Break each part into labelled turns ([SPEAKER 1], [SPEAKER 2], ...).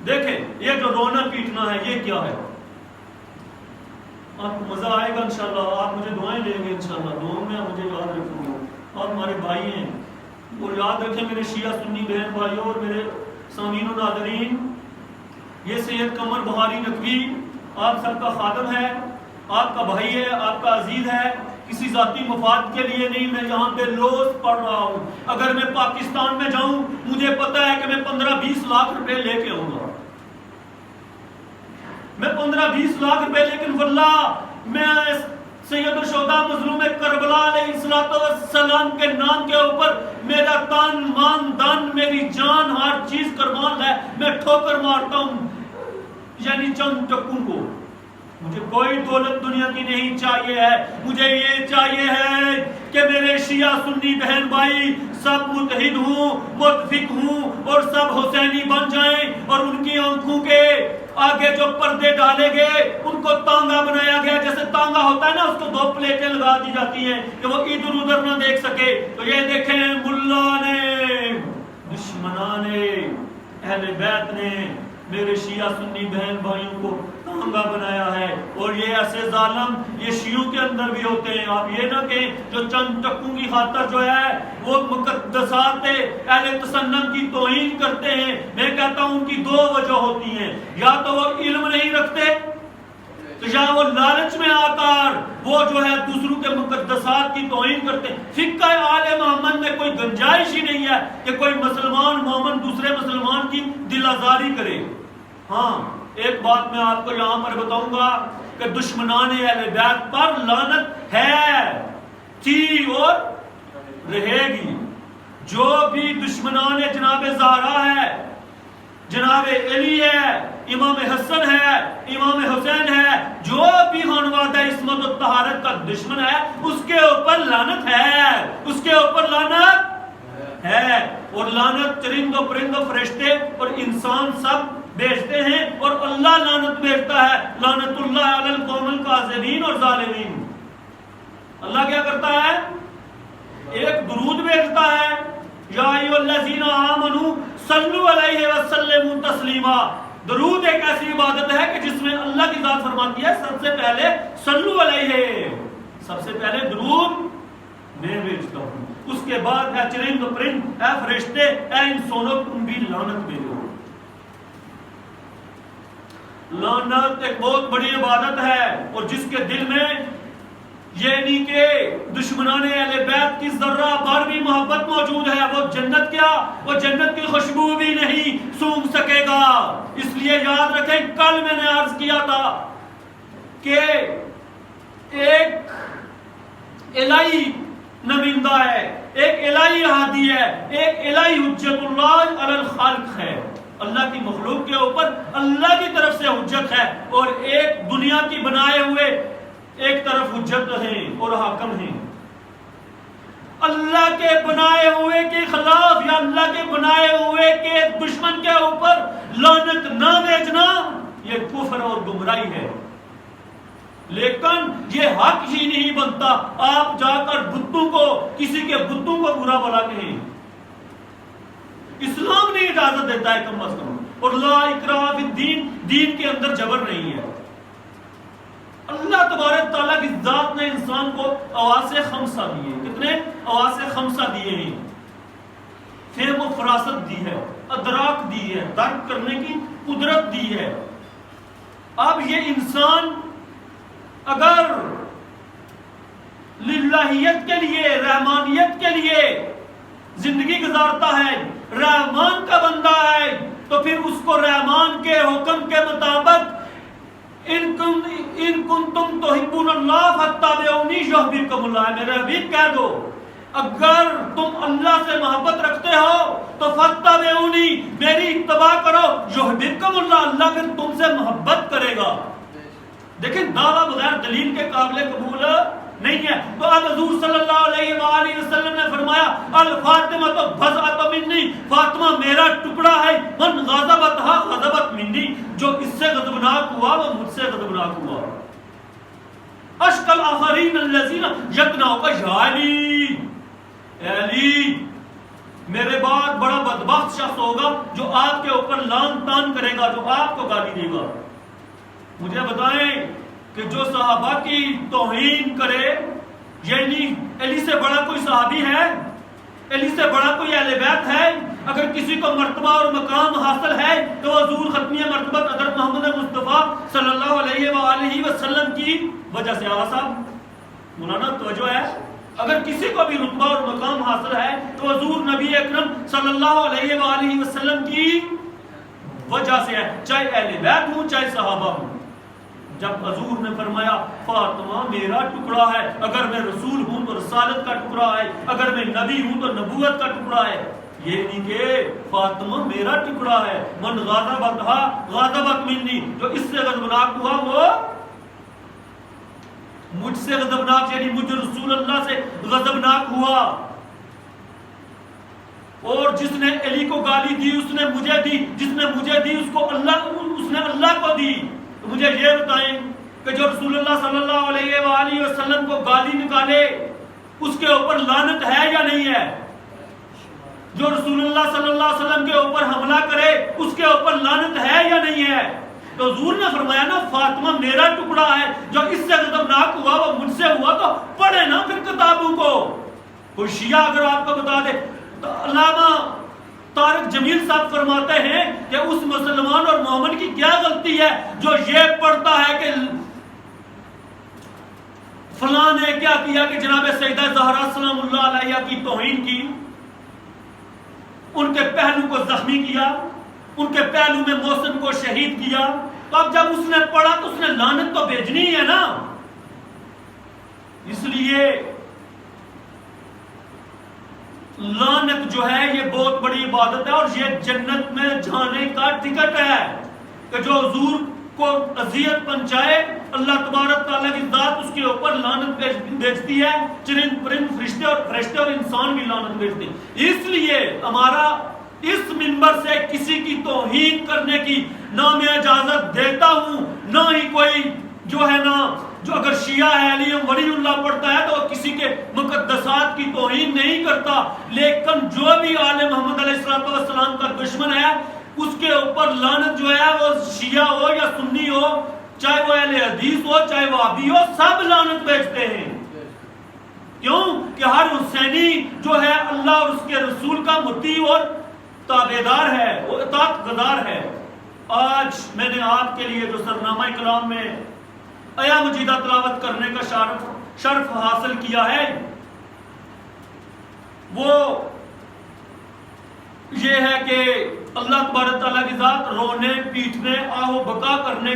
[SPEAKER 1] دیکھیں یہ جو رونا پیٹنا ہے یہ کیا ہے؟ آپ کو مزہ آئے گا انشاءاللہ، آپ مجھے دعائیں دیں گے انشاءاللہ، دعاؤں میں مجھے یاد رکھوں گے، آپ ہمارے بھائی ہیں، اور یاد رکھیں میرے شیعہ سنی بہن بھائیوں اور میرے سامعین و ناظرین، یہ سید قمر بہاری نقوی آپ سب کا خادم ہے، آپ کا بھائی ہے، آپ کا عزیز ہے، کسی ذاتی مفاد کے لیے نہیں، میں یہاں پہ روز پڑھ رہا ہوں، اگر میں پاکستان میں جاؤں مجھے پتا ہے کہ میں 15-20 لاکھ روپے لے کے آؤں گا، میں 15-20 لاکھ روپے، لیکن واللہ میں سید الشہداء مظلوم کربلا علیہ السلام کے نام کے اوپر میرا تن مان دن میری جان ہر چیز قربان ہے، میں ٹھوکر مارتا ہوں یعنی چند ٹکوں کو، مجھے کوئی دولت دنیا کی نہیں چاہیے ہے، مجھے یہ چاہیے ہے کہ میرے شیعہ سنی بہن بھائی سب متحد ہوں، متفق ہوں اور سب حسینی بن جائیں، اور ان کی آنکھوں کے آگے جو پردے ڈالے گئے ان کو تانگا بنایا گیا، جیسے تانگا ہوتا ہے نا اس کو 2 پلیٹیں لگا دی جاتی ہیں کہ وہ ادھر ادھر نہ دیکھ سکے، تو یہ دیکھیں ملا نے، دشمنان اہل بیت نے میرے شیعہ سنی بہن بھائیوں کو تانگا بنایا ہے، اور یہ ایسے ظالم یہ شیعوں کے اندر بھی ہوتے ہیں، آپ یہ نہ کہیں جو چند ٹکوں کی خاطر جو ہے وہ مقدسات اہل تسنن کی توہین کرتے ہیں، میں کہتا ہوں ان کی 2 وجہ ہوتی ہیں، یا تو وہ علم نہیں رکھتے تو یا وہ لالچ میں آ کر وہ جو ہے دوسروں کے مقدسات کی توہین کرتے ہیں۔ فقہ آل محمد میں کوئی گنجائش ہی نہیں ہے کہ کوئی مسلمان مومن دوسرے مسلمان کی دل آزاری کرے۔ ہاں ایک بات میں آپ کو یہاں پر بتاؤں گا کہ دشمنان اہل بیت پر لعنت ہے، تھی اور رہے گی، جو بھی دشمنان جناب زہرا ہے، جناب علی ہے، امام حسن ہے، امام حسین ہے، جو بھی خانوادہ عصمت و طہارت کا دشمن ہے اس کے اوپر لعنت ہے، اس کے اوپر لعنت ہے، اور لعنت چرند و پرند و فرشتے اور انسان سب بھیجتے ہیں، اور اللہ لعنت بھیجتا ہے، لعنت اللہ علی القوم الکاذبین اور ظالمین۔ اللہ کیا کرتا ہے؟ ایک درود بھیجتا ہے، یا ایھا الذین آمنوا صلوا علیہ وسلموا تسلیما۔ درود ایک ایسی عبادت ہے کہ جس میں اللہ کی ذات فرماتی ہے سب سے پہلے صلو علیہ، سب سے پہلے درود میں بھیجتا ہوں، اس کے بعد اے چرند و پرند، اے فرشتے، اے انسانوں تم بھی لعنت بھیجو۔ لعنت ایک بہت بڑی عبادت ہے، اور جس کے دل میں یہ نہیں کہ دشمنان اہل بیت کی ذرہ بھر بھی محبت موجود ہے، وہ جنت کیا، وہ جنت کی خوشبو بھی نہیں سونگھ سکے گا۔ اس لیے یاد رکھیں، کل میں نے عرض کیا تھا کہ ایک الہی نمائندہ ہے، ایک الہی ہادی ہے، ایک الہی حجت اللہ علی الخلق ہے، اللہ کی مخلوق کے اوپر اللہ کی طرف سے حجت ہے، اور ایک دنیا کی بنائے ہوئے ایک طرف حجت ہیں اور حاکم ہیں۔ اللہ کے بنائے ہوئے کے خلاف یا اللہ کے بنائے ہوئے کے دشمن کے اوپر لعنت نہ بھیجنا یہ کفر اور گمراہی ہے، لیکن یہ حق ہی نہیں بنتا آپ جا کر بتوں کو، کسی کے بتوں کو برا بلا کہیں۔ اسلام نے اجازت دیتا ہے کم از کم، اور لا اکراہ فی الدین، دین کے اندر جبر نہیں ہے۔ اللہ تبارک تعالیٰ کی ذات نے انسان کو حواس خمسہ دیے، کتنے حواس خمسہ دیے ہیں؟ فہم و فراست دی ہے، ادراک دی ہے، درک کرنے کی قدرت دی ہے۔ اب یہ انسان اگر للہیت کے لیے، رحمانیت کے لیے زندگی گزارتا ہے، رحمان کا بندہ ہے، تو پھر اس کو رحمان کے حکم کے مطابق ان کنتم تحبون اللہ فاتبعونی یحببکم اللہ، میرے حبیب کہہ دو اگر تم اللہ سے محبت رکھتے ہو تو فاتبعونی، میری اتباع کرو، یحببکم اللہ، اللہ پھر تم سے محبت کرے گا۔ دیکھیں دعویٰ بغیر دلیل کے قابل قبول نہیں ہے۔ تو اب حضور صلی اللہ علیہ وآلہ وسلم نے فرمایا الفاطمہ تو بضعۃ منی، فاطمہ میرا ٹکڑا ہے، من غضبتھا غضبت منی، جو اس سے غضبناک ہوا وہ مجھ سے غضبناک ہوا۔ اشکل آخرین الذین یقنعون یا علی، اے علی میرے بعد بڑا بدبخت شخص ہوگا جو آپ کے اوپر لان تان کرے گا، جو آپ کو گالی دے گا۔ مجھے بتائیں کہ جو صحابہ کی توہین کرے، یعنی علی سے بڑا کوئی صحابی ہے؟ علی سے بڑا کوئی اہل بیت ہے؟ اگر کسی کو مرتبہ اور مقام حاصل ہے تو حضور ختمیہ مرتبہ حضرت محمد مصطفیٰ صلی اللہ علیہ وآلہ وسلم کی وجہ سے۔ آغا صاحب مولانا توجہ ہے، اگر کسی کو بھی رتبہ اور مقام حاصل ہے تو حضور نبی اکرم صلی اللہ علیہ وآلہ وسلم کی وجہ سے ہے، چاہے اہل بیت ہوں چاہے صحابہ ہوں۔ جب حضور نے فرمایا فاطمہ میرا ٹکڑا ہے، اگر میں رسول ہوں تو رسالت کا ٹکڑا ہے، اگر میں نبی ہوں تو نبوت کا ٹکڑا ہے، یہ نہیں کہ فاطمہ میرا ٹکڑا ہے، من غاضبتھا غاضبت منی، جو اس سے غضبناک ہوا وہ مجھ سے غضبناک، یعنی مجھ رسول اللہ سے غضبناک ہوا۔ اور جس نے علی کو گالی دی اس نے مجھے دی، جس نے مجھے دی اس کو اس نے اللہ کو دی۔ تو مجھے یہ بتائیں کہ جو رسول اللہ صلی اللہ علیہ وآلہ وسلم کو گالی نکالے اس کے اوپر لعنت ہے یا نہیں ہے؟ جو رسول اللہ صلی اللہ علیہ وسلم کے اوپر حملہ کرے اس کے اوپر لعنت ہے یا نہیں ہے؟ تو حضور نے فرمایا نا فاطمہ میرا ٹکڑا ہے، جو اس سے غضبناک ہوا وہ مجھ سے ہوا، تو پڑھے نا پھر کتابوں کو۔ کوئی شیعہ اگر آپ کو بتا دے تو علامہ طارق جمیل صاحب فرماتے ہیں کہ اس مسلمان اور مومن کی کیا غلطی ہے جو یہ پڑھتا ہے کہ فلاں نے کیا کیا کہ جناب سیدہ زہرا سلام اللہ علیہ کی توہین کی، ان کے پہلو کو زخمی کیا، ان کے پہلو میں محسن کو شہید کیا۔ تو اب جب اس نے پڑھا تو اس نے لعنت تو بھیجنی ہے نا۔ اس لیے لعنت جو ہے یہ بہت بڑی عبادت ہے، اور یہ جنت میں جانے کا ٹکٹ ہے کہ جو حضور کو اذیت پہنچائے اللہ تبارک تعالیٰ کی ذات اس کے اوپر لعنت بھیجتی ہے، چرند پرند فرشتے اور انسان بھی لعنت بھیجتے ہیں۔ اس لیے ہمارا اس منبر سے کسی کی توہین کرنے کی نہ میں اجازت دیتا ہوں، نہ ہی کوئی جو ہے نا، جو اگر شیعہ ہے علی ولی اللہ پڑھتا ہے تو کسی کے مقدسات کی توہین نہیں کرتا، لیکن جو بھی آل محمد علیہ السلام کا دشمن ہے اس کے اوپر لعنت جو ہے وہ شیعہ ہو یا سنی ہو، چاہے وہ اہل حدیث ہو چاہے وہ وہابی ہو، سب لعنت بھیجتے ہیں۔ کیوں کہ ہر حسینی جو ہے اللہ اور اس کے رسول کا مطیع اور تابعدار ہے، وہ اطاعت گزار ہے۔ آج میں نے آپ کے لیے جو سرنامہ کلام میں آیا مجیدہ تلاوت کرنے کا شرف حاصل کیا ہے وہ یہ ہے کہ اللہ تبارک تعالیٰ کی ذات رونے پیٹنے آہو بکا کرنے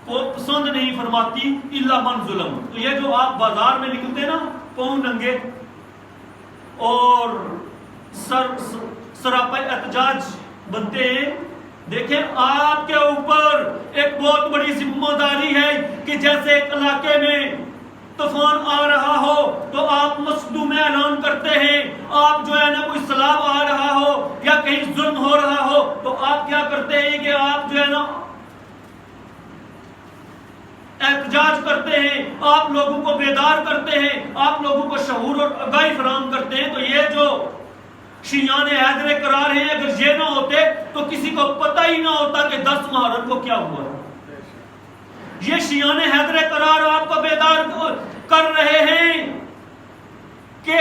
[SPEAKER 1] کو پسند نہیں فرماتی الا من ظلم۔ تو یہ جو آپ بازار میں نکلتے ہیں نا پاؤں ننگے اور سراپا احتجاج بنتے ہیں، دیکھیں آپ کے اوپر ایک بہت بڑی ذمہ داری ہے کہ جیسے ایک علاقے میں طوفان آ رہا ہو تو آپ مصدوم اعلان کرتے ہیں، آپ جو ہے نا کوئی سیلاب آ رہا ہو یا کہیں ظلم ہو رہا ہو تو آپ کیا کرتے ہیں کہ آپ جو ہے نا احتجاج کرتے ہیں، آپ لوگوں کو بیدار کرتے ہیں، آپ لوگوں کو شعور اور آگاہی فراہم کرتے ہیں۔ تو یہ جو شیعان حیدر قرار ہیں اگر یہ نہ ہوتے تو کسی کو پتہ ہی نہ ہوتا کہ 10 محرم کو کیا ہوا۔ یہ شیعان حیدر قرار آپ کو بیدار کر رہے ہیں کہ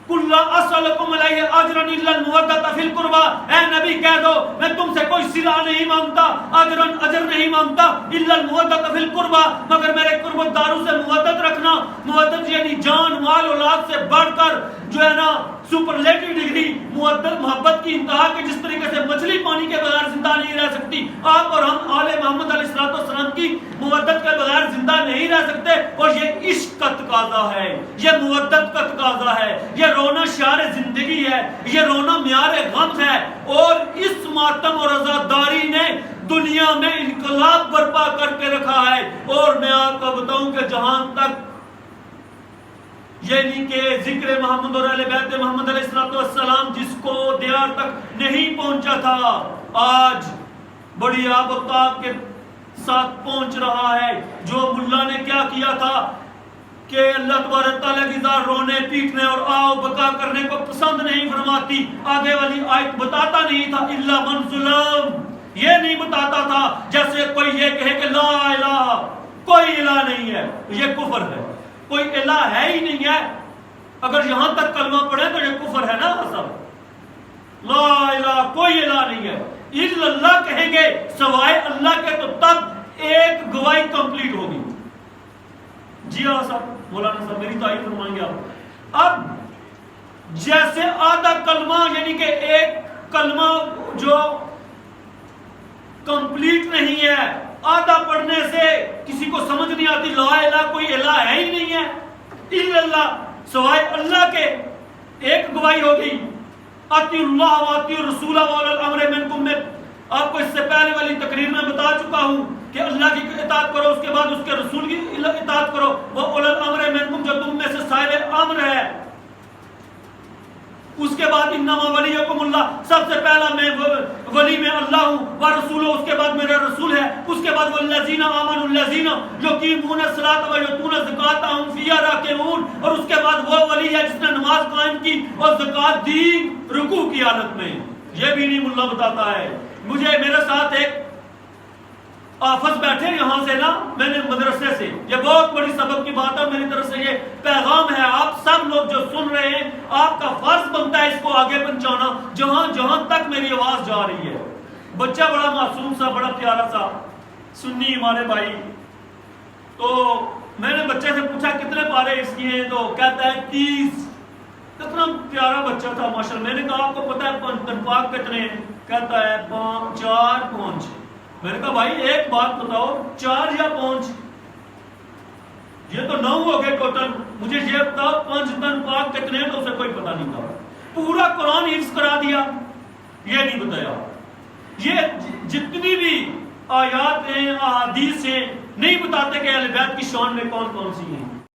[SPEAKER 1] کُلَّ أَسْأَلُكُمْ عَلَيْهِ أَجْرًا إِلَّا الْمَوَدَّةَ فِي الْقُرْبَى، اے نبی کہہ دو میں تم سے کوئی صلہ نہیں مانگتا، اجر نہیں مانگتا، إِلَّا الْمَوَدَّةَ فِي الْقُرْبَى، مگر میرے قربت داروں سے مودت رکھنا۔ مودت یعنی جان مال اولاد سے بڑھ کر جو ہے نا سپرلیٹو ڈگری محبت کی انتہا کے جس طریقے سے مچھلی پانی کے بغیر زندہ نہیں رہ سکتی، آپ اور ہم آل محمد علیہ السلام کی مودت کے بغیر زندہ نہیں رہ سکتے۔ اور یہ عشق کا تقاضا ہے، یہ مودت کا تقاضا ہے، یہ رونا شعار زندگی ہے، یہ رونا معیار غم ہے۔ اور اس ماتم اور عزاداری نے دنیا میں انقلاب برپا کر کے رکھا ہے۔ اور میں آپ کو بتاؤں کہ جہاں تک یعنی کہ ذکر محمد اور اہل بیت محمد علیہ السلام جس کو دیار تک نہیں پہنچا تھا آج بڑی آب و تاب کے ساتھ پہنچ رہا ہے۔ جو ملا نے کیا کیا تھا کہ اللہ تبارک تعالیٰ کی ذات رونے پیٹنے اور آؤ بکا کرنے کو پسند نہیں فرماتی. آگے والی آیت بتاتا نہیں تھا الا من ظلم، یہ نہیں بتاتا تھا جیسے کوئی یہ کہے کہ لا الہ، کوئی الہ نہیں ہے، یہ کفر ہے. کوئی الہ ہے ہی نہیں ہے. اگر یہاں تک کلمہ پڑھے تو یہ کفر ہے نا سب. لا الہ، کوئی الہ نہیں ہے. الا اللہ کہیں گے سوائے اللہ کے، تو تب ایک گواہی کمپلیٹ ہوگی. جی ہاں صاحب، مولانا صاحب میری تعریف فرمائیں گے آپ. اب جیسے آدھا کلمہ یعنی کہ ایک کلمہ جو کمپلیٹ نہیں ہے، آدھا پڑھنے سے کسی کو سمجھ نہیں آتی لا الہ، کوئی الہ ہے ہی نہیں ہے الا اللہ، سوائے اللہ کے، ایک گواہی ہوگی. اطیعوا اللہ واطیعوا الرسول واولی الامر منکم. میں آپ کو اس سے پہلے والی تقریر میں بتا چکا ہوں کہ اللہ کی اطاعت کرو، اس کے بعد اس کے رسول کی اطاعت کرو. واولی الامر منکم، جو تم میں سے صاحب امر ہے. اس کے بعد انما ولیکم اللہ، سب سے پہلا میں ولی میں اللہ ہوں. ورسولہ، اس کے بعد میرا رسول ہے. اس کے بعد والذین آمنوا الذین یقیمون الصلاۃ ویؤتون الزکاۃ وهم فیہا راکعون. اور اس کے بعد وہ ولی ہے جس نے نماز قائم کی اور زکوٰۃ دی رکوع کی حالت میں. یہ بھی نہیں ملا بتاتا ہے. مجھے میرے ساتھ ایک آفس بیٹھے یہاں سے نا، میں نے مدرسے سے، یہ بہت بڑی سبق کی بات ہے، میری طرف سے یہ پیغام ہے. آپ سب لوگ جو سن رہے ہیں، آپ کا فرض بنتا ہے اس کو آگے پہنچانا جہاں جہاں تک میری آواز جا رہی ہے. بچہ بڑا معصوم سا، بڑا پیارا سا سنی ہمارے بھائی. تو میں نے بچے سے پوچھا کتنے پارے اس کی ہیں، تو کہتا ہے 30. کتنا پیارا بچہ تھا ماشاءاللہ. میں نے کہا آپ کو پتہ ہے تنفاق کتنے ہیں؟ کہتا ہے 4 5. میں نے کہا بھائی ایک بات بتاؤ، 4 یا 5؟ یہ تو 9 ہو گئے ٹوٹل. مجھے یہ بتاؤ 5 تنفاق کتنے ہیں؟ تو اسے کوئی پتہ نہیں تھا. پورا قرآن حفظ کرا دیا، یہ نہیں بتایا. یہ جتنی بھی آیات ہیں، احادیث ہیں، نہیں بتاتے کہ اہل بیت کی شان میں کون کون سی ہیں.